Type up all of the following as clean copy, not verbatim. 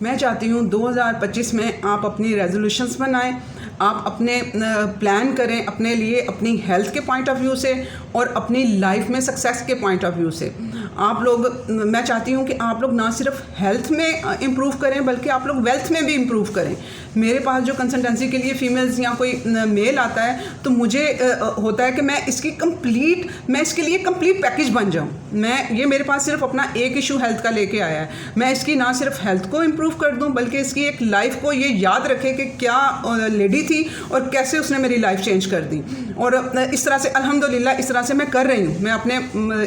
मैं चाहती हूँ 2025 में आप अपनी रेजोल्यूशंस बनाएं, आप अपने प्लान करें अपने लिए, अपनी हेल्थ के पॉइंट ऑफ व्यू से और अपनी लाइफ में सक्सेस के पॉइंट ऑफ व्यू से। आप लोग, मैं चाहती हूँ कि आप लोग ना सिर्फ हेल्थ में इम्प्रूव करें बल्कि आप लोग वेल्थ में भी इम्प्रूव करें। मेरे पास जो कंसल्टेंसी के लिए फ़ीमेल्स या कोई मेल आता है तो मुझे होता है कि मैं इसके लिए कंप्लीट पैकेज बन जाऊँ। ये मेरे पास सिर्फ अपना एक इशू हेल्थ का लेके आया है, मैं इसकी ना सिर्फ हेल्थ को इम्प्रूव कर दूँ बल्कि इसकी एक लाइफ को ये याद रखे कि क्या लेडी थी और कैसे उसने मेरी लाइफ चेंज कर दी। और इस तरह से अल्हम्दुलिल्लाह इस तरह से मैं कर रही हूँ। मैं अपने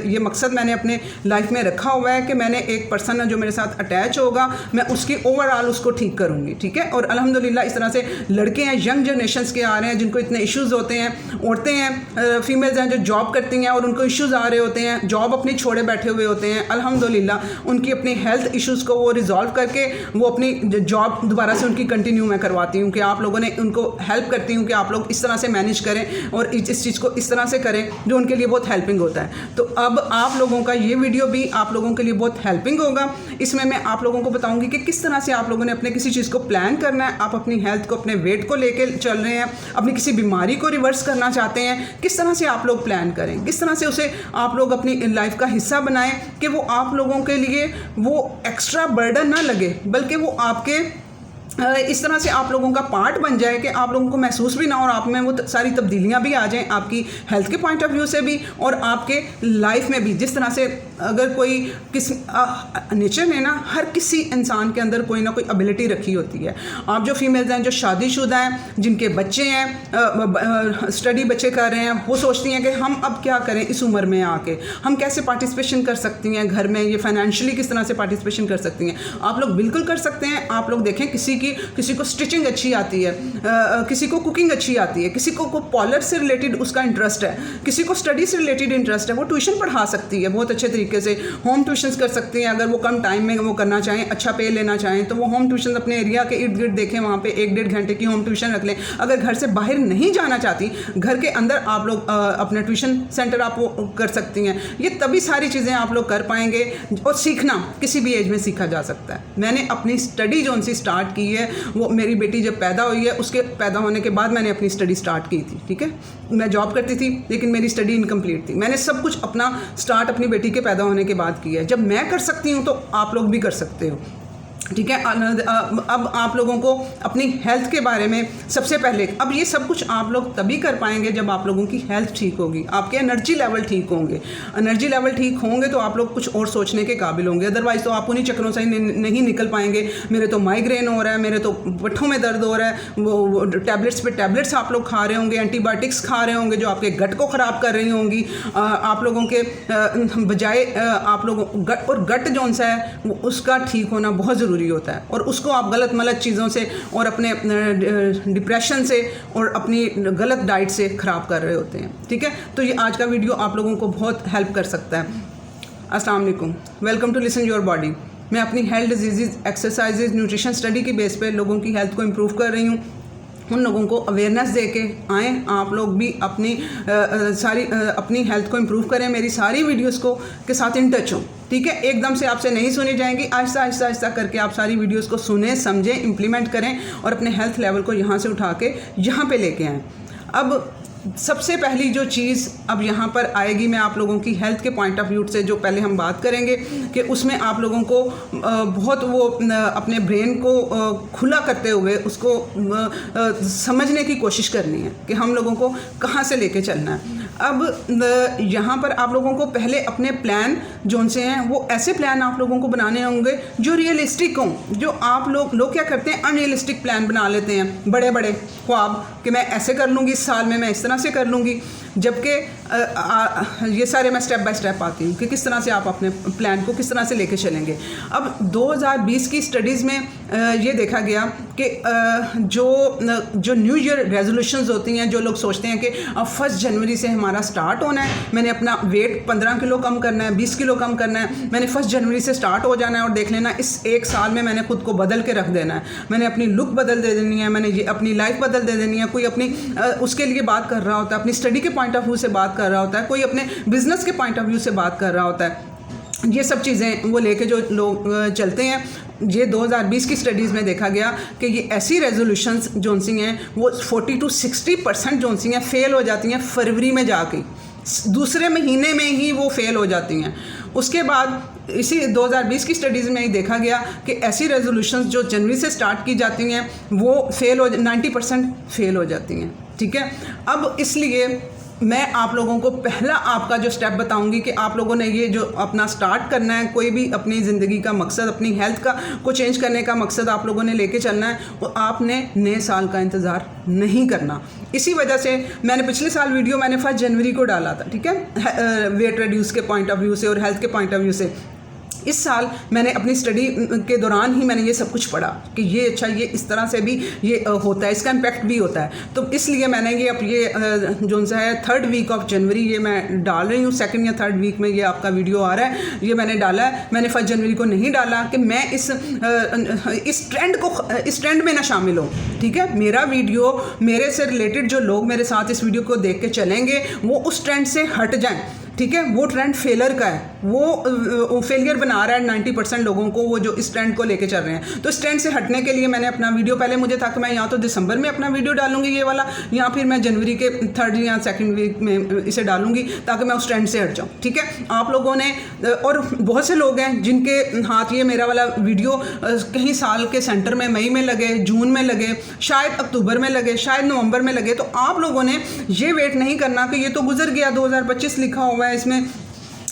ये मकसद मैंने अपने लाइफ में रखा हुआ है कि मैंने एक पर्सन जो मेरे साथ अटैच होगा मैं उसकी ओवरऑल उसको ठीक करूँगी, ठीक है। और अल्हम्दुलिल्लाह इस तरह से लड़के हैं, यंग जनरेशंस के आ रहे हैं जिनको इतने इश्यूज़ होते हैं, औरतें हैं, फीमेल्स हैं जो जॉब करती हैं और उनको इश्यूज़ आ रहे होते हैं, जॉब अपनी छोड़े बैठे हुए होते हैं। अल्हम्दुलिल्लाह उनकी अपनी हेल्थ इश्यूज़ को वो रिजॉल्व करके वो अपनी जॉब दोबारा से उनकी कंटिन्यू मैं करवाती हूँ कि आप लोगों ने उनको हेल्प करती हूँ कि आप लोग इस तरह से मैनेज करें और इस चीज़ को इस तरह से करें जो उनके लिए बहुत हेल्पिंग होता है। तो अब आप लोगों का ये वीडियो भी आप लोगों के लिए बहुत हेल्पिंग होगा। इसमें मैं आप लोगों को बताऊंगी कि किस तरह से आप लोगों ने अपने किसी चीज़ को प्लान करना है। आप अपनी हेल्थ को, अपने वेट को लेके चल रहे हैं, अपनी किसी बीमारी को रिवर्स करना चाहते हैं, किस तरह से आप लोग प्लान करें, किस तरह से उसे आप लोग अपनी लाइफ का हिस्सा बनाएं कि वो आप लोगों के लिए वो एक्स्ट्रा बर्डन ना लगे बल्कि वो आपके इस तरह से आप लोगों का पार्ट बन जाए कि आप लोगों को महसूस भी ना हो और आप में वो सारी तब्दीलियां भी आ जाएं, आपकी हेल्थ के पॉइंट ऑफ व्यू से भी और आपके लाइफ में भी। जिस तरह से अगर कोई नेचर ने ना हर किसी इंसान के अंदर कोई ना कोई एबिलिटी रखी होती है। आप जो फीमेल्स हैं जो शादीशुदा हैं, जिनके बच्चे हैं, स्टडी बच्चे कर रहे हैं, वो सोचती हैं कि हम अब क्या करें इस उम्र में आके, हम कैसे पार्टिसिपेशन कर सकती हैं घर में, ये फाइनेंशियली किस तरह से पार्टिसिपेशन कर सकती हैं। आप लोग बिल्कुल कर सकते हैं। आप लोग देखें किसी को स्टिचिंग अच्छी आती है, किसी को कुकिंग अच्छी आती है, किसी को पार्लर से रिलेटेड उसका इंटरेस्ट है, किसी को स्टडी से रिलेटेड इंटरेस्ट है, वो ट्यूशन पढ़ा सकती है बहुत अच्छे तरीके से, होम ट्यूशन्स कर सकती हैं। अगर वो कम टाइम में वो करना चाहें, अच्छा पे लेना चाहें तो वो होम ट्यूशन अपने एरिया के इर्द गिर्द देखें, वहाँ पे 1-1.5 घंटे की होम ट्यूशन रख लें। अगर घर से बाहर नहीं जाना चाहती, घर के अंदर आप लोग अपना ट्यूशन सेंटर आप वो कर सकती हैं। ये तभी सारी चीज़ें आप लोग कर पाएंगे। और सीखना किसी भी एज में सीखा जा सकता है। मैंने अपनी स्टडी जो उनसे स्टार्ट की है, वो मेरी बेटी जब पैदा हुई है उसके पैदा होने के बाद मैंने अपनी स्टडी स्टार्ट की थी, ठीक है। मैं जॉब करती थी लेकिन मेरी स्टडी इनकम्प्लीट थी। मैंने सब कुछ अपना स्टार्ट अपनी बेटी के पैदा होने के बाद किया है। जब मैं कर सकती हूँ तो आप लोग भी कर सकते हो, ठीक है। अब आप लोगों को अपनी हेल्थ के बारे में सबसे पहले, अब ये सब कुछ आप लोग तभी कर पाएंगे जब आप लोगों की हेल्थ ठीक होगी, आपके एनर्जी लेवल ठीक होंगे। एनर्जी लेवल ठीक होंगे तो आप लोग कुछ और सोचने के काबिल होंगे। अदरवाइज़ तो आप उन्हीं चक्रों से नहीं निकल पाएंगे। मेरे तो माइग्रेन हो रहा है, मेरे तो पट्ठों में दर्द हो रहा है, वो टैबलेट्स पे टैबलेट्स आप लोग खा रहे होंगे, एंटीबायोटिक्स खा रहे होंगे जो आपके गट को ख़राब कर रही होंगी। आप लोगों के बजाय आप लोगों गट, और गट जो सा है उसका ठीक होना बहुत ज़रूरी होता है। और उसको आप गलत मलत चीज़ों से और अपने डिप्रेशन से और अपनी गलत डाइट से ख़राब कर रहे होते हैं, ठीक है। तो ये आज का वीडियो आप लोगों को बहुत हेल्प कर सकता है। अस्सलाम वालेकुम, welcome to listen your body. मैं अपनी health, disease, exercises, nutrition study की बेस पे लोगों की हेल्थ को इम्प्रूव कर रही हूँ। उन लोगों को अवेयरनेस दे के आएँ, आप लोग भी अपनी हेल्थ को इम्प्रूव करें। मेरी सारी वीडियोस को के साथ इन टच हो, ठीक है। एकदम से आपसे नहीं सुनी जाएंगी, आहिस्ता आहिस्ता आहिस्ता करके आप सारी वीडियोस को सुने, समझें, इम्प्लीमेंट करें और अपने हेल्थ लेवल को यहाँ से उठा के यहाँ पे लेके आएँ। अब सबसे पहली जो चीज़ अब यहाँ पर आएगी, मैं आप लोगों की हेल्थ के पॉइंट ऑफ व्यू से जो पहले हम बात करेंगे कि उसमें आप लोगों को बहुत वो अपने ब्रेन को खुला करते हुए उसको समझने की कोशिश करनी है कि हम लोगों को कहाँ से लेके चलना है। अब यहाँ पर आप लोगों को पहले अपने प्लान जो से हैं वो ऐसे प्लान आप लोगों को बनाने होंगे जो रियलिस्टिक हों। जो आप लोग क्या करते हैं, अनरियलिस्टिक प्लान बना लेते हैं, बड़े बड़े ख्वाब कि मैं ऐसे कर लूँगी, इस साल में मैं इस तरह से कर लूँगी। जबकि ये सारे मैं स्टेप बाय स्टेप आती हूँ कि किस तरह से आप अपने प्लान को किस तरह से लेके चलेंगे। अब 2020 की स्टडीज़ में ये देखा गया कि जो न्यू ईयर रेजोल्यूशंस होती हैं, जो लोग सोचते हैं कि 1 जनवरी से हमारा स्टार्ट होना है, मैंने अपना वेट 15 किलो कम करना है, 20 किलो कम करना है, मैंने 1 जनवरी से स्टार्ट हो जाना है और देख लेना इस 1 साल में मैंने खुद को बदल के रख देना है, मैंने अपनी लुक बदल दे देनी है, मैंने ये अपनी लाइफ बदल दे देनी है। कोई अपनी उसके लिए बात कर रहा होता है, अपनी स्टडी के पॉइंट ऑफ व्यू से बात कर रहा होता है, कोई अपने बिजनेस के पॉइंट ऑफ व्यू से बात कर रहा होता है। ये सब चीज़ें वो लेके जो लोग चलते हैं ये 2020 की स्टडीज़ में देखा गया कि ये ऐसी रेजोल्यूशंस जो सी हैं वो 40 to 60% जो सी हैं फेल हो जाती हैं फरवरी में जाके, दूसरे महीने में ही वो फेल हो जाती हैं। उसके बाद इसी 2020 की स्टडीज़ में ही देखा गया कि ऐसी रेजोल्यूशंस जो जनवरी से स्टार्ट की जाती हैं वो 90% फेल हो जाती हैं। ठीक है, अब इसलिए मैं आप लोगों को पहला आपका जो स्टेप बताऊंगी कि आप लोगों ने ये जो अपना स्टार्ट करना है, कोई भी अपनी ज़िंदगी का मकसद, अपनी हेल्थ का को चेंज करने का मकसद आप लोगों ने लेके चलना है, और आपने नए साल का इंतज़ार नहीं करना। इसी वजह से मैंने पिछले साल वीडियो मैंने 1 जनवरी को डाला था, ठीक है, वेट रिड्यूस के पॉइंट ऑफ व्यू से और हेल्थ के पॉइंट ऑफ व्यू से। इस साल मैंने अपनी स्टडी के दौरान ही मैंने ये सब कुछ पढ़ा कि ये अच्छा ये इस तरह से भी ये होता है, इसका इम्पैक्ट भी होता है। तो इसलिए मैंने ये अब ये जो सा है 3rd वीक ऑफ जनवरी ये मैं डाल रही हूँ, 2nd या 3rd वीक में ये आपका वीडियो आ रहा है, ये मैंने डाला है। मैंने 1 जनवरी को नहीं डाला कि मैं इस ट्रेंड में ना शामिल हो। ठीक है, मेरा वीडियो, मेरे से रिलेटेड जो लोग मेरे साथ इस वीडियो को देख के चलेंगे वो उस ट्रेंड से हट जाएं। ठीक है, वो ट्रेंड फेलर का है, वो फेलियर बना रहा है 90% लोगों को, वो जो इस ट्रेंड को लेके चल रहे हैं। तो इस ट्रेंड से हटने के लिए मैंने अपना वीडियो, पहले मुझे था कि मैं या तो दिसंबर में अपना वीडियो डालूंगी ये वाला, या फिर मैं जनवरी के 3rd या 2nd वीक में इसे डालूंगी ताकि मैं उस ट्रेंड से हट जाऊँ। ठीक है, आप लोगों ने, और बहुत से लोग हैं जिनके हाथ ये मेरा वाला वीडियो कहीं साल के सेंटर में मई में लगे, जून में लगे, शायद अक्टूबर में लगे, शायद नवंबर में लगे। तो आप लोगों ने ये वेट नहीं करना कि ये तो गुजर गया, 2025 लिखा हुआ है इसमें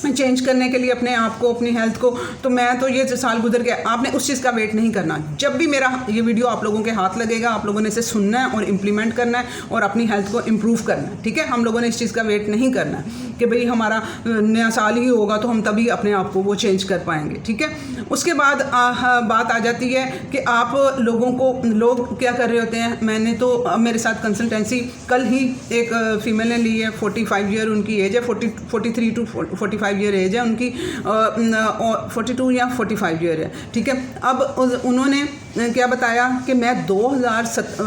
चेंज करने के लिए अपने आप को, अपनी हेल्थ को, तो मैं तो ये साल गुजर गया। आपने उस चीज़ का वेट नहीं करना। जब भी मेरा ये वीडियो आप लोगों के हाथ लगेगा, आप लोगों ने इसे सुनना है और इम्प्लीमेंट करना है और अपनी हेल्थ को इम्प्रूव करना है। ठीक है, हम लोगों ने इस चीज़ का वेट नहीं करना है कि भाई हमारा नया साल ही होगा तो हम तभी अपने आप को वो चेंज कर पाएंगे। ठीक है, उसके बाद बात आ जाती है कि आप लोग क्या कर रहे होते हैं। मैंने तो मेरे साथ कंसल्टेंसी कल ही एक फ़ीमेल ने ली है, 45 ईयर उनकी एज है, 43 to 45 ईयर एज है उनकी, 42 या 45 ईयर है। ठीक है, अब उन्होंने क्या बताया कि मैं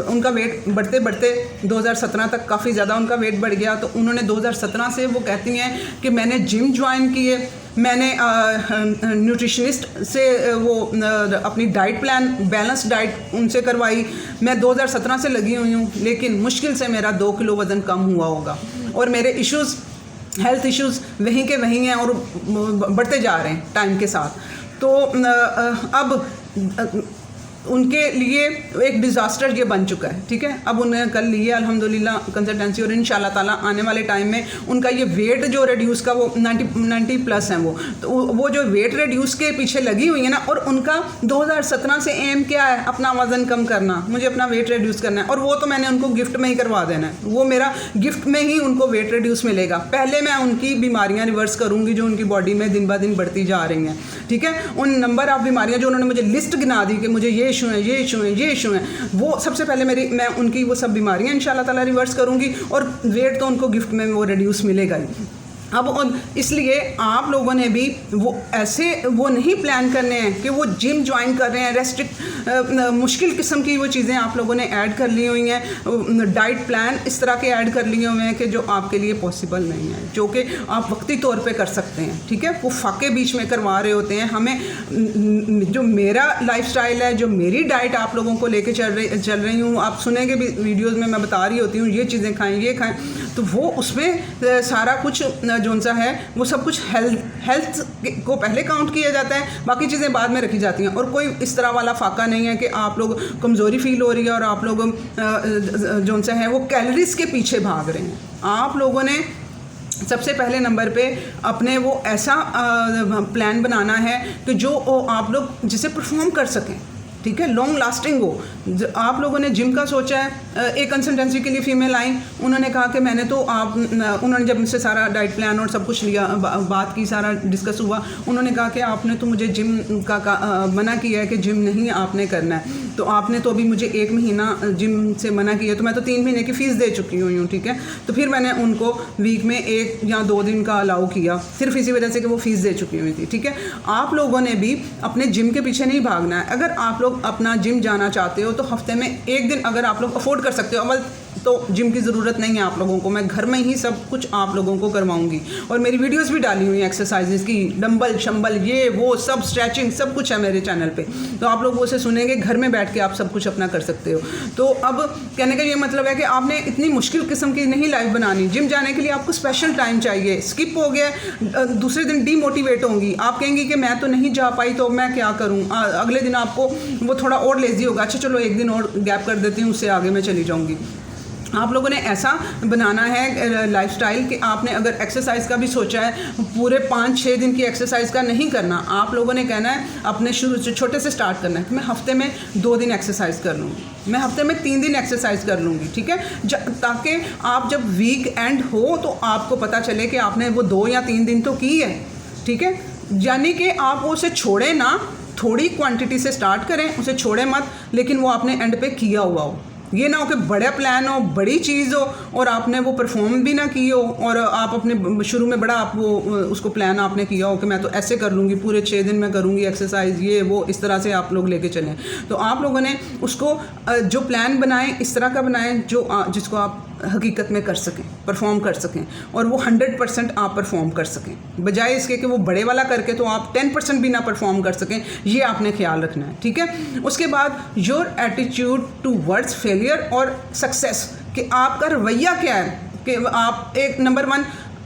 उनका वेट बढ़ते बढ़ते 2017 तक काफ़ी ज़्यादा उनका वेट बढ़ गया। तो उन्होंने 2017 से वो कहती हैं कि मैंने जिम ज्वाइन किए, मैंने न्यूट्रिशनिस्ट से वो अपनी डाइट प्लान, बैलेंस डाइट उनसे करवाई। मैं 2017 से लगी हुई हूँ, लेकिन मुश्किल से मेरा 2 किलो वज़न कम हुआ होगा, और मेरे इश्यूज़, हेल्थ इश्यूज़ वहीं के वहीं हैं और बढ़ते जा रहे हैं टाइम के साथ। तो अब उनके लिए एक डिज़ास्टर ये बन चुका है। ठीक है, अब उन्हें कल लिए अल्हम्दुलिल्लाह कंसल्टेंसी, और इंशाल्लाह ताला आने वाले टाइम में उनका ये वेट जो रिड्यूस का वो 90 प्लस है तो वो जो वेट रिड्यूस के पीछे लगी हुई है ना, और उनका 2017 से एम क्या है, अपना वज़न कम करना, मुझे अपना वेट रिड्यूस करना है। और वो तो मैंने उनको गिफ्ट में ही करवा देना है, वो मेरा गिफ्ट में ही उनको वेट रिड्यूस मिलेगा। पहले मैं उनकी बीमारियाँ रिवर्स करूँगी जो उनकी बॉडी में दिन ब दिन बढ़ती जा रही हैं। ठीक है, उन नंबर ऑफ़ बीमारियाँ जो उन्होंने मुझे लिस्ट गिना दी कि मुझे ये इशू है, ये इशू है, वो सबसे पहले मैं उनकी वो सब बीमारियां इंशाल्लाह ताला रिवर्स करूंगी, और वेट तो उनको गिफ्ट में वो रिड्यूस मिलेगा ही। अब इसलिए आप लोगों ने भी वो नहीं प्लान करने हैं कि वो जिम ज्वाइन कर रहे हैं, रेस्ट्रिक्ट मुश्किल किस्म की वो चीज़ें आप लोगों ने ऐड कर ली हुई हैं, डाइट प्लान इस तरह के ऐड कर लिए हुए हैं कि जो आपके लिए पॉसिबल नहीं है, जो कि आप वक्ती तौर पे कर सकते हैं। ठीक है, वो फाके बीच में करवा रहे होते हैं। हमें जो मेरा लाइफस्टाइल है, जो मेरी डाइट आप लोगों को लेके चल रही हूँ, आप सुनेंगे भी वीडियोज़ में मैं बता रही होती हूँ ये चीज़ें खाएँ, ये खाएँ, तो वो उसमें सारा कुछ जो सा है वो सब कुछ हेल्थ को पहले काउंट किया जाता है, बाकी चीज़ें बाद में रखी जाती हैं। और कोई इस तरह वाला फाका नहीं है कि आप लोग कमज़ोरी फील हो रही है और आप लोग जो सा है वो कैलोरीज के पीछे भाग रहे हैं। आप लोगों ने सबसे पहले नंबर पे अपने वो ऐसा प्लान बनाना है कि जो आप लोग जिसे परफॉर्म कर सकें। ठीक है, लॉन्ग लास्टिंग हो। आप लोगों ने जिम का सोचा है, एक कंसल्टेंसी के लिए फ़ीमेल आई, उन्होंने कहा कि मैंने तो उन्होंने जब मुझसे सारा डाइट प्लान और सब कुछ लिया, बात की, सारा डिस्कस हुआ, उन्होंने कहा कि आपने तो मुझे जिम का मना किया है कि जिम नहीं आपने करना है, तो आपने तो अभी मुझे 1 महीना जिम से मना किया, तो मैं तो 3 महीने की फ़ीस दे चुकी हुई हूँ। ठीक है, तो फिर मैंने उनको वीक में 1 या 2 दिन का अलाउ किया, सिर्फ इसी वजह से कि वो फ़ीस दे चुकी हुई थी। ठीक है, आप लोगों ने भी अपने जिम के पीछे नहीं भागना है। अगर आप लोग अपना जिम जाना चाहते हो तो हफ्ते में 1 दिन अगर आप लोग अफोर्ड कर सकते हो, अवल तो जिम की ज़रूरत नहीं है आप लोगों को, मैं घर में ही सब कुछ आप लोगों को करवाऊंगी। और मेरी वीडियोस भी डाली हुई हैं एक्सरसाइजेज की, डंबल शंबल ये वो सब, स्ट्रेचिंग सब कुछ है मेरे चैनल पे, तो आप लोग वो से सुनेंगे, घर में बैठ के आप सब कुछ अपना कर सकते हो। तो अब कहने का ये मतलब है कि आपने इतनी मुश्किल किस्म की नहीं लाइफ बनानी। जिम जाने के लिए आपको स्पेशल टाइम चाहिए, स्किप हो गया दूसरे दिन डीमोटिवेट होंगी, आप कहेंगी कि मैं तो नहीं जा पाई तो मैं क्या करूँ, अगले दिन आपको वो थोड़ा और लेजी होगा, अच्छा चलो एक दिन और गैप कर देती हूँ, उससे आगे मैं चली जाऊँगी। आप लोगों ने ऐसा बनाना है लाइफस्टाइल कि आपने अगर एक्सरसाइज का भी सोचा है, पूरे 5-6 दिन की एक्सरसाइज का नहीं करना। आप लोगों ने कहना है अपने शुरू से छोटे से स्टार्ट करना है कि मैं हफ्ते में 2 दिन एक्सरसाइज कर लूँगी, मैं हफ्ते में 3 दिन एक्सरसाइज कर लूँगी, ठीक है, ताकि आप जब वीक एंड हो तो आपको पता चले कि आपने वो 2 या 3 दिन तो की है, ठीक है। यानी कि आप उसे छोड़ें ना, थोड़ी क्वांटिटी से स्टार्ट करें, उसे छोड़ें मत, लेकिन वो आपने एंड पे किया हुआ हो। ये ना हो कि बड़ा प्लान हो, बड़ी चीज़ हो और आपने वो परफॉर्म भी ना की हो, और आप अपने शुरू में बड़ा आप वो उसको प्लान आपने किया हो कि मैं तो ऐसे कर लूँगी, पूरे 6 दिन में करूँगी एक्सरसाइज, ये वो इस तरह से आप लोग लेके चलें। तो आप लोगों ने उसको जो प्लान बनाएं इस तरह का बनाएं जिसको आप हकीकत में कर सकें, परफॉर्म कर सकें, और वो 100% आप परफॉर्म कर सकें, बजाय इसके कि वो बड़े वाला करके तो आप 10% भी ना परफॉर्म कर सकें। ये आपने ख्याल रखना है, ठीक है। उसके बाद योर एटीट्यूड टूवर्ड्स फेलियर और सक्सेस, कि आपका रवैया क्या है, कि आप एक नंबर 1,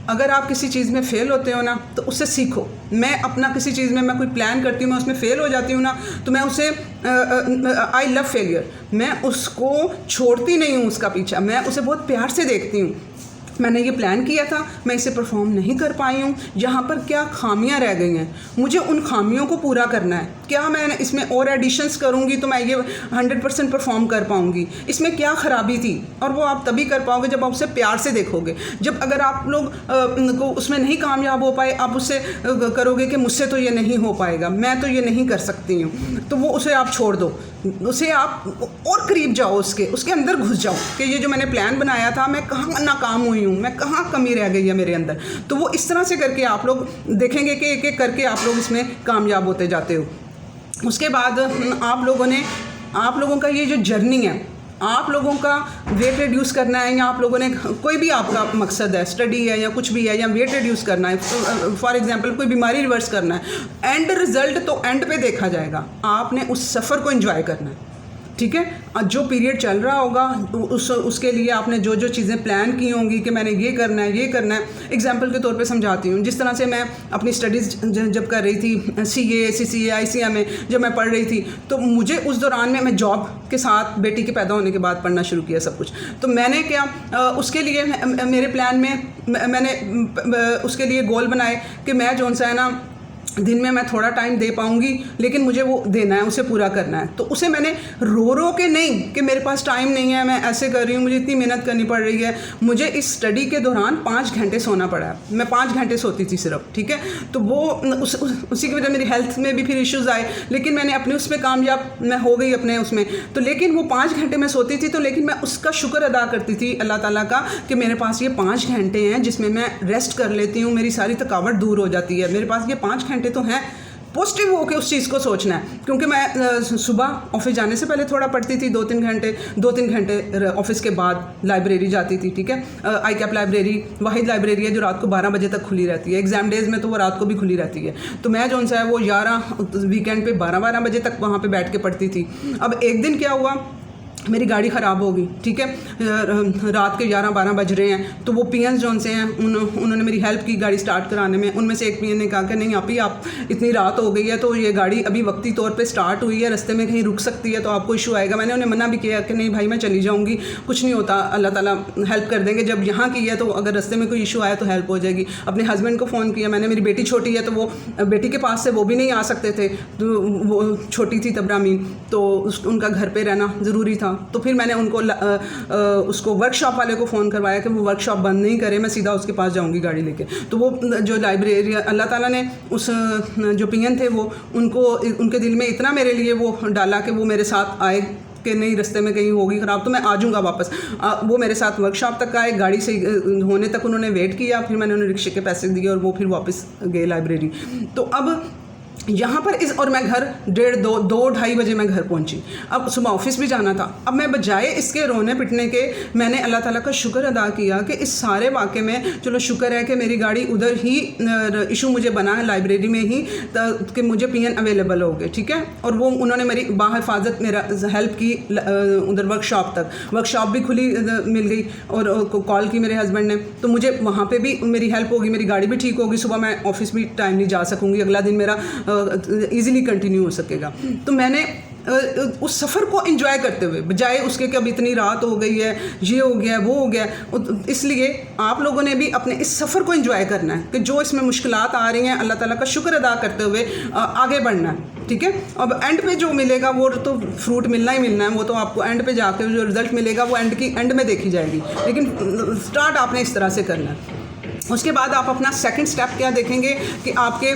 अगर आप किसी चीज़ में फ़ेल होते हो ना तो उससे सीखो। मैं अपना किसी चीज़ में मैं कोई प्लान करती हूँ, मैं उसमें फ़ेल हो जाती हूँ ना, तो मैं उसे आई लव फेलियर, मैं उसको छोड़ती नहीं हूँ उसका पीछा, मैं उसे बहुत प्यार से देखती हूँ। मैंने ये प्लान किया था, मैं इसे परफॉर्म नहीं कर पाई हूँ, यहाँ पर क्या खामियाँ रह गई हैं, मुझे उन खामियों को पूरा करना है, क्या मैं इसमें और एडिशंस करूँगी तो मैं ये 100% परफॉर्म कर पाऊँगी, इसमें क्या ख़राबी थी, और वो आप तभी कर पाओगे जब आप उसे प्यार से देखोगे। जब अगर आप लोग को उसमें नहीं कामयाब हो पाए, आप उससे करोगे कि मुझसे तो ये नहीं हो पाएगा, मैं तो ये नहीं कर सकती हूँ, तो वो उसे आप छोड़ दो, उसे आप और करीब जाओ, उसके अंदर घुस जाओ कि ये जो मैंने प्लान बनाया था मैं कहाँ नाकाम हुई हूँ, मैं कहाँ कमी रह गई है मेरे अंदर। तो वो इस तरह से करके आप लोग देखेंगे कि एक एक करके आप लोग इसमें कामयाब होते जाते हो। उसके बाद आप लोगों का ये जो जर्नी है, आप लोगों का वेट रिड्यूस करना है, या आप लोगों ने कोई भी आपका मकसद है, स्टडी है या कुछ भी है, या वेट रिड्यूस करना है, फॉर एग्जांपल कोई बीमारी रिवर्स करना है, एंड रिजल्ट तो एंड पे देखा जाएगा, आपने उस सफ़र को एंजॉय करना है, ठीक है। जो पीरियड चल रहा होगा उसके लिए आपने जो जो चीज़ें प्लान की होंगी कि मैंने ये करना है। एग्जांपल के तौर पे समझाती हूँ, जिस तरह से मैं अपनी स्टडीज़ जब कर रही थी, CA CCA ICA में जब मैं पढ़ रही थी, तो मुझे उस दौरान में मैं जॉब के साथ बेटी के पैदा होने के बाद पढ़ना शुरू किया सब कुछ। तो मैंने क्या उसके लिए मेरे प्लान में मैंने उसके लिए गोल बनाए कि मैं जो सा है ना दिन में मैं थोड़ा टाइम दे पाऊंगी, लेकिन मुझे वो देना है, उसे पूरा करना है। तो उसे मैंने रो के नहीं कि मेरे पास टाइम नहीं है, मैं ऐसे कर रही हूँ, मुझे इतनी मेहनत करनी पड़ रही है, मुझे इस स्टडी के दौरान 5 घंटे सोना पड़ा है, मैं 5 घंटे सोती थी सिर्फ, ठीक है। तो वो उसी की वजह मेरी हेल्थ में भी फिर इश्यूज़ आए, लेकिन मैंने अपने उसमें कामयाब मैं हो गई अपने उसमें। तो लेकिन वो 5 घंटे मैं सोती थी, तो लेकिन मैं उसका शुक्र अदा करती थी अल्लाह ताला का कि मेरे पास ये 5 घंटे हैं जिसमें मैं रेस्ट कर लेती हूँ, मेरी सारी थकावट दूर हो जाती है, मेरे पास ये 5 घंटे तो हैं। पॉजिटिव होकर उस चीज़ को सोचना है, क्योंकि मैं सुबह ऑफिस जाने से पहले थोड़ा पढ़ती थी, 2-3 घंटे ऑफिस के बाद लाइब्रेरी जाती थी, ठीक है। ICAP लाइब्रेरी वाहिद लाइब्रेरी है जो रात को 12 बजे तक खुली रहती है, एग्ज़ाम डेज़ में तो वो रात को भी खुली रहती है। तो मैं जो सा है वो 11 वीकेंड पे 12 बजे तक वहाँ पे बैठ के पढ़ती थी। अब एक दिन क्या हुआ, मेरी गाड़ी ख़राब हो गई, ठीक है, रात के 11-12 बज रहे हैं। तो वो PN जोन से हैं, उन्होंने मेरी हेल्प की गाड़ी स्टार्ट कराने में। उनमें से एक PN ने कहा कि नहीं आप इतनी रात हो गई है तो ये गाड़ी अभी वक्ती तौर पे स्टार्ट हुई है, रास्ते में कहीं रुक सकती है तो आपको इशू आएगा। मैंने उन्हें मना भी किया कि नहीं भाई मैं चली जाऊँगी, कुछ नहीं होता, अल्लाह ताला हेल्प कर देंगे, जब यहाँ की है तो अगर रास्ते में कोई इशू आया तो हेल्प हो जाएगी। अपने हस्बैंड को फ़ोन किया मैंने, मेरी बेटी छोटी है तो वो बेटी के पास से वो भी नहीं आ सकते थे, तो वो छोटी थी तबरामीन, तो उनका घर पर रहना ज़रूरी था। तो फिर मैंने उनको उसको वर्कशॉप वाले को फ़ोन करवाया कि वो वर्कशॉप बंद नहीं करे, मैं सीधा उसके पास जाऊंगी गाड़ी लेके। तो वो जो लाइब्रेरी अल्लाह ताला ने उस जो PN थे वो उनके दिल में इतना मेरे लिए वो डाला कि वो मेरे साथ आए कि नहीं रास्ते में कहीं होगी ख़राब तो मैं आ जाऊँगा वापस। वो मेरे साथ वर्कशॉप तक आए, गाड़ी से होने तक उन्होंने वेट किया, फिर मैंने उन्हें रिक्शे के पैसे दिए और वो फिर वापस गए लाइब्रेरी। तो अब यहाँ पर इस और मैं घर 1:30-2 बजे मैं घर पहुँची। अब सुबह ऑफिस भी जाना था। अब मैं बजाय इसके रोने पिटने के मैंने अल्लाह ताला का शुक्र अदा किया कि इस सारे वाक़े में चलो शुक्र है कि मेरी गाड़ी उधर ही इशू मुझे बना है लाइब्रेरी में ही कि मुझे पीएन अवेलेबल हो गए, ठीक है। और वो उन्होंने मेरी बाहिफाजत मेरा हेल्प की उधर वर्कशॉप तक, वर्कशॉप भी खुली मिल गई और कॉल की मेरे हस्बैंड ने, तो मुझे वहाँ पर भी मेरी हेल्प होगी, मेरी गाड़ी भी ठीक होगी, सुबह मैं ऑफिस भी टाइम नहीं जा सकूँगी, अगला दिन मेरा ईज़िली कंटिन्यू हो सकेगा। तो मैंने उस सफ़र को एंजॉय करते हुए बजाय उसके कि अब इतनी रात हो गई है, ये हो गया वो हो गया, इसलिए आप लोगों ने भी अपने इस सफ़र को एंजॉय करना है कि जो इसमें मुश्किलात आ रही हैं अल्लाह ताला का शुक्र अदा करते हुए आगे बढ़ना है, ठीक है। अब एंड पे जो मिलेगा वो तो फ्रूट मिलना ही मिलना है, वो तो आपको एंड पे जाकर जो रिज़ल्ट मिलेगा वो एंड में देखी जाएगी, लेकिन स्टार्ट आपने इस तरह से करना है। उसके बाद आप अपना सेकंड स्टेप क्या देखेंगे कि आपके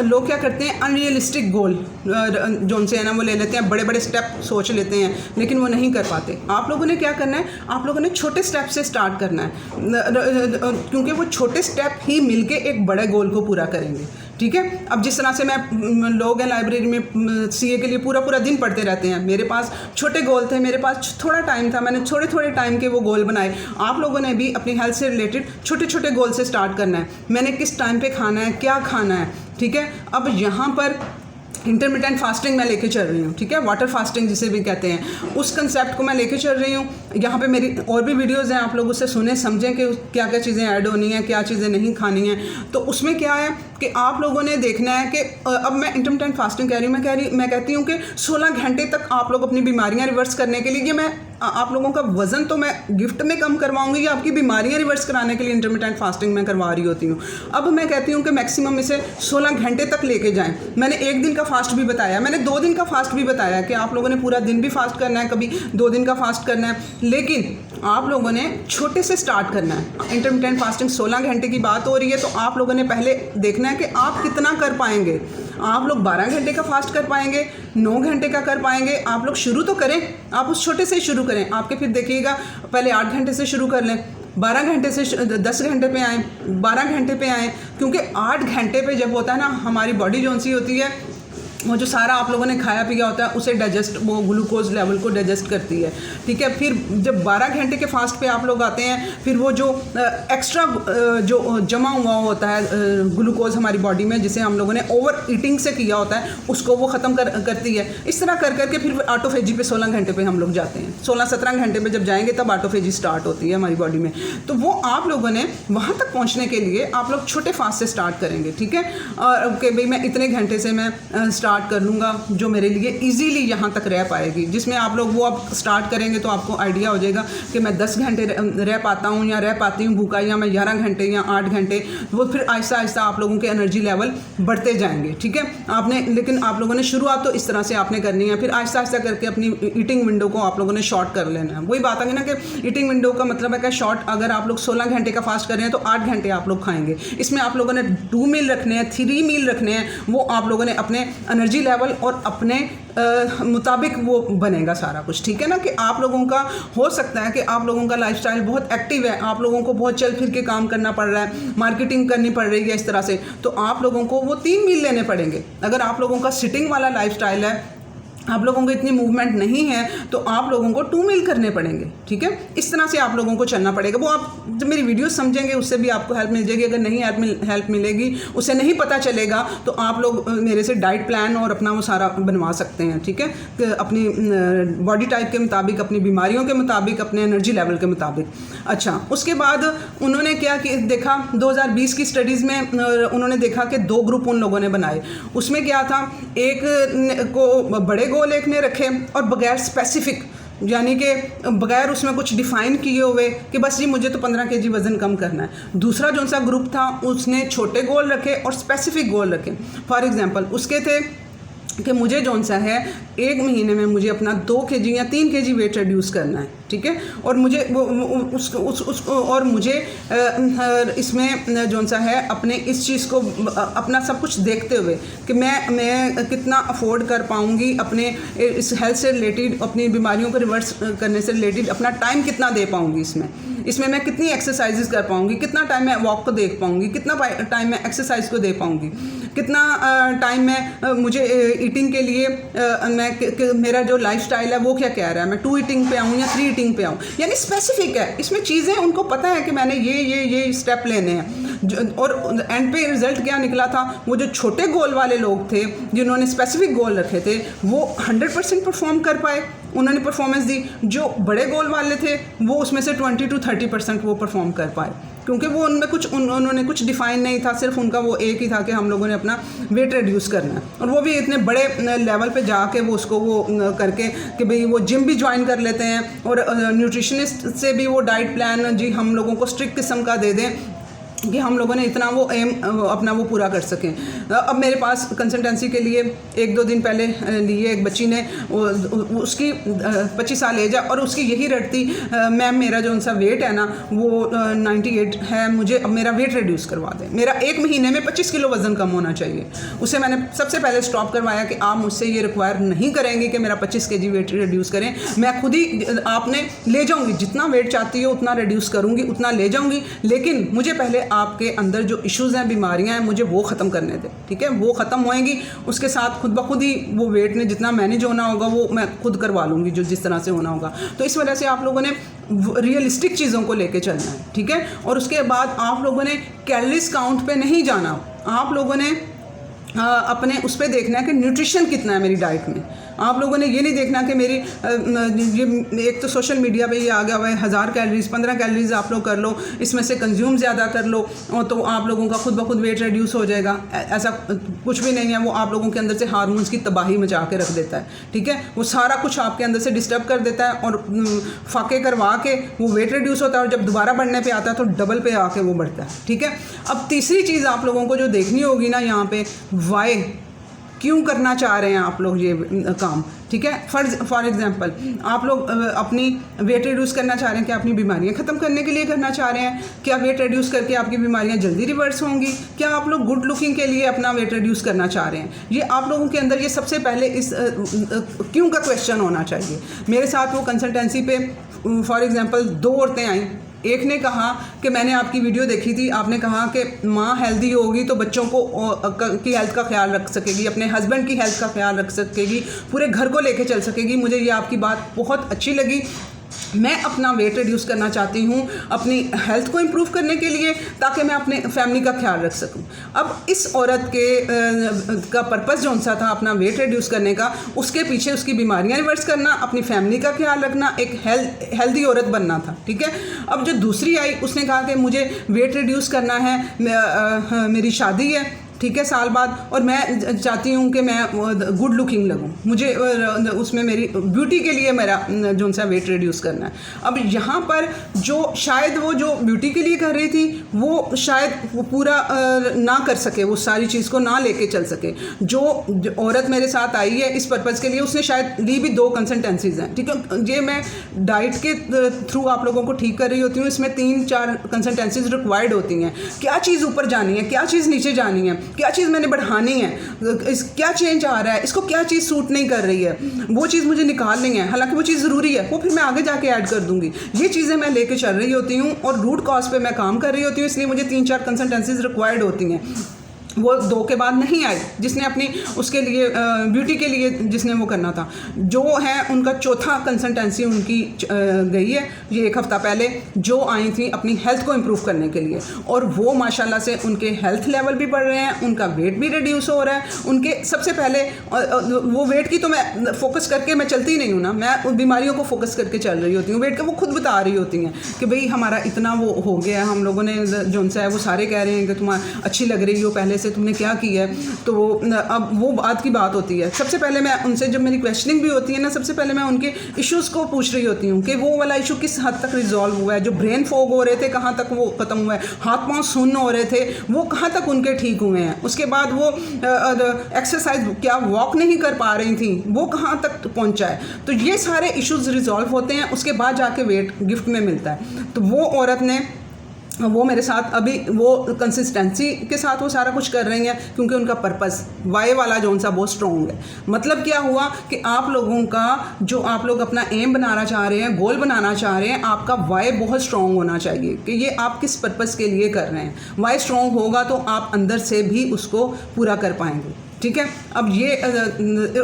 लोग क्या करते हैं, अनरियलिस्टिक गोल जो उनसे है ना वो ले लेते हैं, बड़े बड़े स्टेप सोच लेते हैं लेकिन वो नहीं कर पाते। आप लोगों ने क्या करना है, आप लोगों ने छोटे स्टेप से स्टार्ट करना है, क्योंकि वो छोटे स्टेप ही मिलके एक बड़े गोल को पूरा करेंगे, ठीक है। अब जिस तरह से मैं लोग हैं लाइब्रेरी में सीए के लिए पूरा दिन पढ़ते रहते हैं, मेरे पास छोटे गोल थे, मेरे पास थोड़ा टाइम था, मैंने थोड़े टाइम के वो गोल बनाए। आप लोगों ने भी अपनी हेल्थ से रिलेटेड छोटे गोल से स्टार्ट करना है। मैंने किस टाइम पे खाना है, क्या खाना है, ठीक है। अब यहाँ पर इंटरमिटेंट फास्टिंग मैं लेके चल रही हूँ, ठीक है, वाटर फास्टिंग जिसे भी कहते हैं, उस कंसेप्ट को मैं लेके चल रही हूँ। यहाँ पे मेरी और भी वीडियोज़ हैं, आप लोग उससे सुने समझें कि क्या क्या चीज़ें ऐड होनी हैं, क्या चीज़ें नहीं खानी हैं। तो उसमें क्या है कि आप लोगों ने देखना है कि अब मैं इंटरमिटेंट फास्टिंग कह रही हूँ, मैं कहती हूँ कि 16 घंटे तक आप लोग अपनी बीमारियाँ रिवर्स करने के लिए, ये मैं आप लोगों का वज़न तो मैं गिफ्ट में कम करवाऊंगी, या आपकी बीमारियां रिवर्स कराने के लिए इंटरमिटेंट फास्टिंग मैं करवा रही होती हूँ। अब मैं कहती हूँ कि मैक्सिमम इसे 16 घंटे तक लेके जाएं। मैंने 1 दिन का फास्ट भी बताया, मैंने 2 दिन का फास्ट भी बताया कि आप लोगों ने पूरा दिन भी फास्ट करना है, कभी 2 दिन का फास्ट करना है, लेकिन आप लोगों ने छोटे से स्टार्ट करना है। इंटरमिटेंट फास्टिंग 16 घंटे की बात हो रही है, तो आप लोगों ने पहले देखना है कि आप कितना कर पाएंगे। आप लोग 12 घंटे का फास्ट कर पाएंगे, 9 घंटे का कर पाएंगे, आप लोग शुरू तो करें, आप उस छोटे से ही शुरू करें। आपके फिर देखिएगा पहले 8 घंटे से शुरू कर लें, 12 घंटे से 10 घंटे पे आएँ, 12 घंटे पे आएँ, क्योंकि 8 घंटे पे जब होता है ना, हमारी बॉडी जो सी होती है वो जो सारा आप लोगों ने खाया पिया होता है उसे डाइजेस्ट, वो ग्लूकोज लेवल को डाइजेस्ट करती है, ठीक है। फिर जब 12 घंटे के फास्ट पे आप लोग आते हैं, फिर वो जो एक्स्ट्रा जो जमा हुआ होता है ग्लूकोज हमारी बॉडी में, जिसे हम लोगों ने ओवर ईटिंग से किया होता है, उसको वो ख़त्म करती है। इस तरह कर करके फिर ऑटोफेजी पे 16 घंटे पे हम लोग जाते हैं। 16-17 घंटे पे जब जाएंगे तब ऑटोफेजी स्टार्ट होती है हमारी बॉडी में। तो वो आप लोगों ने वहाँ तक पहुँचने के लिए आप लोग छोटे फास्ट से स्टार्ट करेंगे, ठीक है। और कि भाई मैं इतने घंटे से मैं स्टार्ट कर लूँगा जो मेरे लिए इजीली यहाँ तक रह पाएगी, जिसमें आप लोग वो अब स्टार्ट करेंगे तो आपको आइडिया हो जाएगा कि मैं 10 घंटे रह पाता हूँ या रह पाती हूँ भूखा, या मैं 11 घंटे या 8 घंटे। वो फिर आहिस्ता आहिस्ता आप लोगों के एनर्जी लेवल बढ़ते जाएंगे, ठीक है। आपने लेकिन आप लोगों ने शुरुआत तो इस तरह से आपने करनी है, फिर आहिस्ता आहिस्ता करके अपनी ईटिंग विंडो को आप लोगों ने शॉर्ट कर लेना है। वही बात है ना कि ईटिंग विंडो का मतलब है कि शॉर्ट, अगर आप लोग 16 घंटे का फास्ट कर रहे हैं तो 8 घंटे आप लोग खाएंगे। इसमें आप लोगों ने 2 मील रखने हैं, 3 मील रखने हैं, वो आप लोगों ने अपने एनर्जी लेवल और अपने मुताबिक वो बनेगा सारा कुछ, ठीक है ना। कि आप लोगों का हो सकता है कि आप लोगों का लाइफस्टाइल बहुत एक्टिव है, आप लोगों को बहुत चल फिर के काम करना पड़ रहा है, मार्केटिंग करनी पड़ रही है इस तरह से, तो आप लोगों को वो 3 मील लेने पड़ेंगे। अगर आप लोगों का सिटिंग वाला लाइफस्टाइल है, आप लोगों को इतनी मूवमेंट नहीं है, तो आप लोगों को 2 मील करने पड़ेंगे, ठीक है। इस तरह से आप लोगों को चलना पड़ेगा। वो आप जब मेरी वीडियो समझेंगे उससे भी आपको हेल्प मिल जाएगी। अगर नहीं हेल्प मिलेगी, उसे नहीं पता चलेगा, तो आप लोग मेरे से डाइट प्लान और अपना वो सारा बनवा सकते हैं, ठीक है, अपनी बॉडी टाइप के मुताबिक, अपनी बीमारियों के मुताबिक, अपने एनर्जी लेवल के मुताबिक। अच्छा, उसके बाद उन्होंने क्या देखा, 2020 की स्टडीज़ में उन्होंने देखा कि 2 ग्रुप उन लोगों ने बनाए। उसमें क्या था, एक को बड़े गोल एक ने रखे और बगैर स्पेसिफिक, यानी कि बगैर उसमें कुछ डिफ़ाइन किए हुए कि बस जी मुझे तो 15 kg वज़न कम करना है। दूसरा जो सा ग्रुप था उसने छोटे गोल रखे और स्पेसिफिक गोल रखे। फॉर एग्जांपल उसके थे कि मुझे जो सा है 1 महीने में मुझे अपना 2 kg या 3 kg वेट रिड्यूस करना है, ठीक है। और मुझे उसको और मुझे इसमें जो सा है अपने इस चीज़ को अपना सब कुछ देखते हुए कि मैं कितना अफोर्ड कर पाऊँगी अपने इस हेल्थ से रिलेटेड, अपनी बीमारियों को रिवर्स करने से रिलेटेड अपना टाइम कितना दे पाऊँगी, इसमें मैं कितनी एक्सरसाइजेज कर पाऊँगी, कितना टाइम मैं वॉक को देख पाऊँगी, कितना टाइम मैं एक्सरसाइज को दे पाऊँगी, कितना टाइम मैं मुझे ईटिंग के लिए मेरा जो लाइफस्टाइल है वो क्या कह रहा है, मैं 2 ईटिंग पे आऊँ या 3 ईटिंग पे आऊँ, यानी स्पेसिफिक है इसमें चीज़ें। उनको पता है कि मैंने ये स्टेप लेने हैं। और एंड पे रिजल्ट क्या निकला था, वो जो छोटे गोल वाले लोग थे जिन्होंने स्पेसिफिक गोल रखे थे वो 100% परफॉर्म कर पाए, उन्होंने परफॉर्मेंस दी। जो बड़े गोल वाले थे वो उसमें से 20 to 30% वो परफॉर्म कर पाए, क्योंकि वो उनमें उन्होंने कुछ डिफ़ाइन नहीं था, सिर्फ उनका वो एक ही था कि हम लोगों ने अपना वेट रिड्यूस करना है। और वो भी इतने बड़े लेवल पे जाके वो उसको वो करके कि भाई वो जिम भी ज्वाइन कर लेते हैं और न्यूट्रिशनिस्ट से भी वो डाइट प्लान जी हम लोगों को स्ट्रिक्ट किस्म का दे दें कि हम लोगों ने इतना वो एम अपना वो पूरा कर सकें। अब मेरे पास कंसल्टेंसी के लिए 1-2 दिन पहले लिए एक बच्ची ने, उसकी 25 साल एज है और उसकी यही रटती, मैम मेरा जो उनसा वेट है ना वो 98 है, मुझे अब मेरा वेट रिड्यूस करवा दें, मेरा 1 महीने में 25 किलो वज़न कम होना चाहिए। उसे मैंने सबसे पहले स्टॉप करवाया कि आप मुझसे ये रिक्वायर नहीं करेंगे कि मेरा 25 kg वेट रिड्यूस करें, मैं खुद ही आपने ले जाऊँगी, जितना वेट चाहती हो उतना रिड्यूस करूँगी, उतना ले जाऊँगी, लेकिन मुझे पहले आपके अंदर जो इश्यूज़ हैं, बीमारियां हैं, मुझे वो ख़त्म करने दें, ठीक है। वो ख़त्म होएंगी, उसके साथ खुद ब खुद ही वो वेट ने जितना मैनेज होना होगा वो मैं खुद करवा लूँगी, जो जिस तरह से होना होगा। तो इस वजह से आप लोगों ने रियलिस्टिक चीज़ों को लेके चलना है, ठीक है। और उसके बाद आप लोगों ने कैलोरीज काउंट पे नहीं जाना, आप लोगों ने अपने उस पर देखना है कि न्यूट्रिशन कितना है मेरी डाइट में। आप लोगों ने ये नहीं देखना कि मेरी ये एक तो सोशल मीडिया पे ये आ गया हुआ है 1000 कैलोरीज 15 कैलोरीज आप लोग कर लो, इसमें से कंज्यूम ज़्यादा कर लो और तो आप लोगों का खुद ब खुद वेट रिड्यूस हो जाएगा। ऐसा कुछ भी नहीं है, वो आप लोगों के अंदर से हार्मोन्स की तबाही मचा के रख देता है, ठीक है। वो सारा कुछ आपके अंदर से डिस्टर्ब कर देता है और फाके करवा के वो वेट रिड्यूस होता है और जब दोबारा बढ़ने पर आता है तो डबल पे आके वो बढ़ता है, ठीक है। अब तीसरी चीज़ आप लोगों को जो देखनी होगी ना यहाँ पे, वाई, क्यों करना चाह रहे हैं आप लोग ये काम, ठीक है। फॉर एग्जांपल आप लोग अपनी वेट रिड्यूस करना चाह रहे हैं, क्या अपनी बीमारियां ख़त्म करने के लिए करना चाह रहे हैं, क्या वेट रिड्यूस करके आपकी बीमारियां जल्दी रिवर्स होंगी, क्या आप लोग गुड लुकिंग के लिए अपना वेट रिड्यूस करना चाह रहे हैं, ये आप लोगों के अंदर ये सबसे पहले इस क्यों का क्वेश्चन होना चाहिए। मेरे साथ वो कंसल्टेंसी पे फॉर एग्जांपल 2 औरतें आई, एक ने कहा कि मैंने आपकी वीडियो देखी थी, आपने कहा कि माँ हेल्दी होगी तो बच्चों को की हेल्थ का ख्याल रख सकेगी, अपने हस्बैंड की हेल्थ का ख्याल रख सकेगी, पूरे घर को लेके चल सकेगी। मुझे ये आपकी बात बहुत अच्छी लगी। मैं अपना वेट रिड्यूस करना चाहती हूँ अपनी हेल्थ को इम्प्रूव करने के लिए, ताकि मैं अपने फैमिली का ख्याल रख सकूँ। अब इस औरत का पर्पस जो सा था अपना वेट रिड्यूस करने का, उसके पीछे उसकी बीमारियाँ रिवर्स करना, अपनी फैमिली का ख्याल रखना, एक हेल्दी औरत बनना था, ठीक है। अब जो दूसरी आई उसने कहा कि मुझे वेट रिड्यूस करना है, मेरी शादी है, ठीक है, साल बाद, और मैं चाहती हूँ कि मैं गुड लुकिंग लगूँ, मुझे उसमें मेरी ब्यूटी के लिए मेरा जो सा वेट रिड्यूस करना है। अब यहाँ पर जो शायद वो जो ब्यूटी के लिए कर रही थी वो शायद वो पूरा ना कर सके, वो सारी चीज़ को ना लेके चल सके। जो औरत मेरे साथ आई है इस पर्पज़ के लिए, उसने शायद ली भी 2 कंसल्टेंसीज़ हैं, ठीक है। ये मैं डाइट के थ्रू आप लोगों को ठीक कर रही होती हूँ, इसमें 3-4 कंसल्टेंसीज रिक्वायर्ड होती हैं। क्या चीज़ ऊपर जानी है, क्या चीज़ नीचे जानी है, क्या चीज़ मैंने बढ़ानी है, क्या चेंज आ रहा है, इसको क्या चीज़ सूट नहीं कर रही है, वो चीज़ मुझे निकालनी है। हालांकि वो चीज़ ज़रूरी है, वो फिर मैं आगे जाके ऐड कर दूंगी। ये चीज़ें मैं लेके चल रही होती हूँ और रूट कॉज पे मैं काम कर रही होती हूँ, इसलिए मुझे 3-4 कंसल्टेंसीज रिक्वायर्ड होती हैं। वो 2 के बाद नहीं आई, जिसने अपनी उसके लिए ब्यूटी के लिए जिसने वो करना था, जो है उनका चौथा कंसल्टेंसी उनकी गई है ये 1 हफ़्ता पहले, जो आई थी अपनी हेल्थ को इम्प्रूव करने के लिए, और वो माशाल्लाह से उनके हेल्थ लेवल भी बढ़ रहे हैं, उनका वेट भी रिड्यूस हो रहा है। उनके सबसे पहले वो वेट की तो मैं फोकस करके मैं चलती नहीं हूँ ना, मैं उन बीमारियों को फोकस करके चल रही होती हूँ। वेट का वो खुद बता रही होती हैं कि भाई हमारा इतना वो हो गया है, हम लोगों ने जो सा है वो सारे कह रहे हैं कि तुम अच्छी लग रही हो, पहले से से तुमने क्या किया है। तो अब वो बात की बात होती है। सबसे पहले मैं उनसे, जब मेरी क्वेश्चनिंग भी होती है ना, सबसे पहले मैं उनके इश्यूज़ को पूछ रही होती हूँ कि वो वाला इशू किस हद तक रिजॉल्व हुआ है, जो ब्रेन फॉग हो रहे थे कहाँ तक वो ख़त्म हुआ है, हाथ पाँव सुन्न हो रहे थे वो कहाँ तक उनके ठीक हुए हैं। उसके बाद वो एक्सरसाइज, क्या वॉक नहीं कर पा रही थी, वो कहाँ तक पहुँचा है। तो ये सारे इश्यूज़ रिजॉल्व होते हैं, उसके बाद जाके वेट गिफ्ट में मिलता है। तो वो औरत ने, वो मेरे साथ अभी वो कंसिस्टेंसी के साथ वो सारा कुछ कर रही हैं, क्योंकि उनका पर्पस वाई वाला जो उनसा बहुत स्ट्रॉन्ग है। मतलब क्या हुआ कि आप लोगों का जो आप लोग अपना एम बनाना चाह रहे हैं, गोल बनाना चाह रहे हैं, आपका वाई बहुत स्ट्रॉन्ग होना चाहिए कि ये आप किस पर्पस के लिए कर रहे हैं। वाई स्ट्रॉन्ग होगा तो आप अंदर से भी उसको पूरा कर पाएंगे। ठीक है। अब ये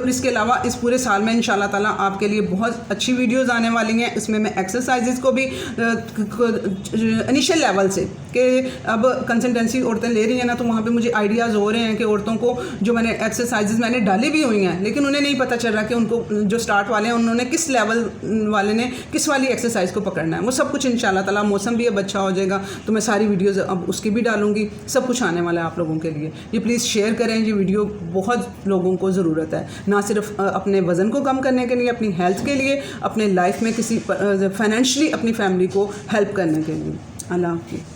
इसके अलावा इस पूरे साल में इंशाल्लाह ताला आपके लिए बहुत अच्छी वीडियोस आने वाली हैं। इसमें मैं एक्सरसाइजेज को भी इनिशियल लेवल से, कि अब कंसल्टेंसी औरतें ले रही हैं ना, तो वहाँ पे मुझे आइडियाज़ हो रहे हैं कि औरतों को जो मैंने एक्सरसाइजेज मैंने डाली भी हुई हैं, लेकिन उन्हें नहीं पता चल रहा कि उनको जो स्टार्ट वाले हैं उन्होंने किस लेवल वाले ने किस वाली एक्सरसाइज को पकड़ना है। वो सब कुछ इंशाल्लाह ताला, मौसम भी अब अच्छा हो जाएगा तो मैं सारी वीडियोज़ अब उसकी भी डालूँगी। सब कुछ आने वाला है आप लोगों के लिए। ये प्लीज़ शेयर करें, ये वीडियो बहुत लोगों को ज़रूरत है, ना सिर्फ अपने वज़न को कम करने के लिए, अपनी हेल्थ के लिए, अपने लाइफ में किसी फाइनेंशियली अपनी फैमिली को हेल्प करने के लिए। अल्लाह हाफ़िज़।